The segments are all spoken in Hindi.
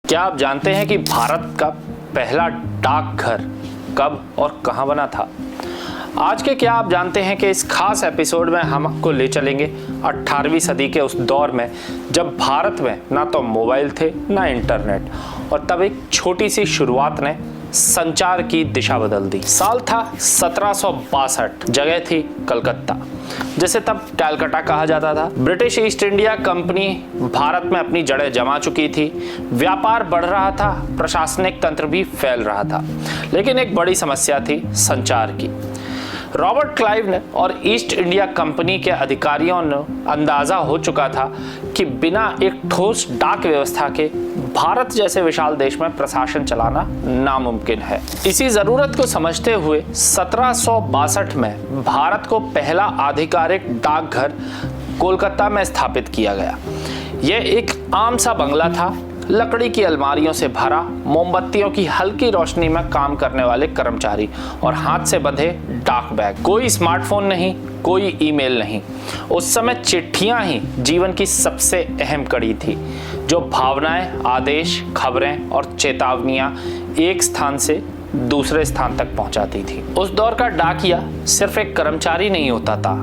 क्या आप जानते हैं कि भारत का पहला डाकघर कब और कहां बना था? आज के क्या आप जानते हैं कि इस खास एपिसोड में हम आपको ले चलेंगे 18वीं सदी के उस दौर में जब भारत में ना तो मोबाइल थे ना इंटरनेट, और तब एक छोटी सी शुरुआत ने संचार की दिशा बदल दी। साल था 1762, जगह थी कलकत्ता, जिसे तब कैलकाटा कहा जाता था। British east India company Bharat में अपनी जड़ें जमा चुकी थी, व्यापार बढ़ रहा था, प्रशासनिक तंत्र भी फैल रहा था, लेकिन एक बड़ी समस्या थी संचार की। रॉबर्ट क्लाइव ने और ईस्ट इंडिया कंपनी के अधिकारियों ने अंदाजा हो चुका था कि बिना एक ठोस डाक व्यवस्था के भारत जैसे विशाल देश में प्रशासन चलाना नामुमकिन है। इसी जरूरत को समझते हुए 1762 में भारत को पहला आधिकारिक डाकघर कोलकाता में स्थापित किया गया। यह एक आम सा बंगला था, लकड़ी की अलमारियों से भरा, मोमबत्तियों की हल्की रोशनी में काम करने वाले कर्मचारी और हाथ से बंधे डाक बैग। कोई स्मार्टफोन नहीं, कोई ईमेल नहीं। उस समय चिट्ठियां ही जीवन की सबसे अहम कड़ी थी, जो भावनाएं, आदेश, खबरें और चेतावनियां एक स्थान से दूसरे स्थान तक पहुंचाती थी। उस दौर का डाकिया सिर्फ एक कर्मचारी नहीं होता था,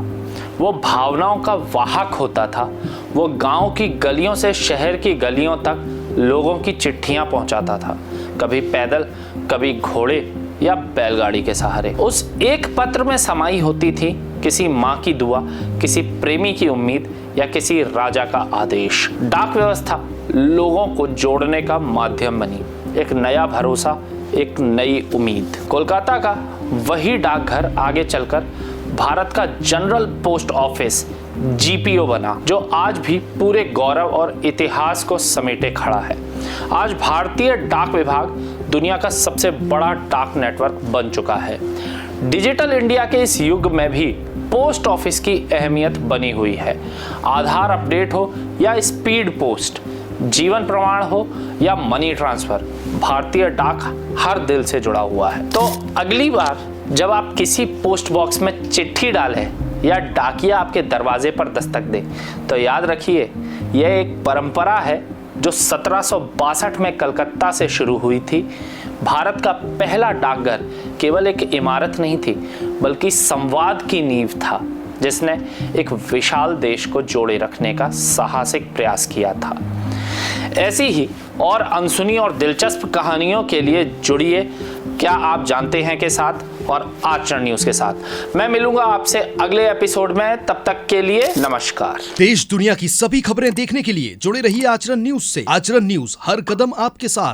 वो भावनाओं का वाहक होता था। वो गांव की गलियों से शहर की गलियों तक लोगों की चिट्ठियां पहुंचाता था, कभी पैदल, कभी घोड़े या बैलगाड़ी के सहारे। उस एक पत्र में समाई होती थी किसी माँ की दुआ, किसी प्रेमी की उम्मीद या किसी राजा का आदेश। डाक व्यवस्था लोगों को जोड़ने का माध्यम बनी, एक नया भरोसा, एक नई उम्मीद। कोलकाता का वही डाकघर आगे चलकर भारत का जनरल पोस्ट ऑफिस जीपीओ बना, जो आज भी पूरे गौरव और इतिहास को समेटे खड़ा है। आज भारतीय डाक विभाग दुनिया का सबसे बड़ा डाक नेटवर्क बन चुका है। डिजिटल इंडिया के इस युग में भी पोस्ट ऑफिस की अहमियत बनी हुई है। आधार अपडेट हो या स्पीड पोस्ट, जीवन प्रमाण हो या मनी ट्रांसफर, भारतीय डाक हर दिल से जुड़ा हुआ है। तो अगली बार जब आप किसी पोस्ट बॉक्स में चिट्ठी डालें या डाकिया आपके दरवाजे पर दस्तक दे, तो याद रखिए, यह एक परंपरा है जो 1762 में कलकत्ता से शुरू हुई थी। भारत का पहला डाकघर केवल एक इमारत नहीं थी, बल्कि संवाद की नींव था, जिसने एक विशाल देश को जोड़े रखने का साहसिक प्रयास किया था। ऐसी ही और अनसुनी और दिलचस्प कहानियों के लिए जुड़िए क्या आप जानते हैं के साथ और आचरण न्यूज के साथ। मैं मिलूंगा आपसे अगले एपिसोड में, तब तक के लिए नमस्कार। देश दुनिया की सभी खबरें देखने के लिए जुड़े रहिए आचरण न्यूज से। आचरण न्यूज, हर कदम आपके साथ।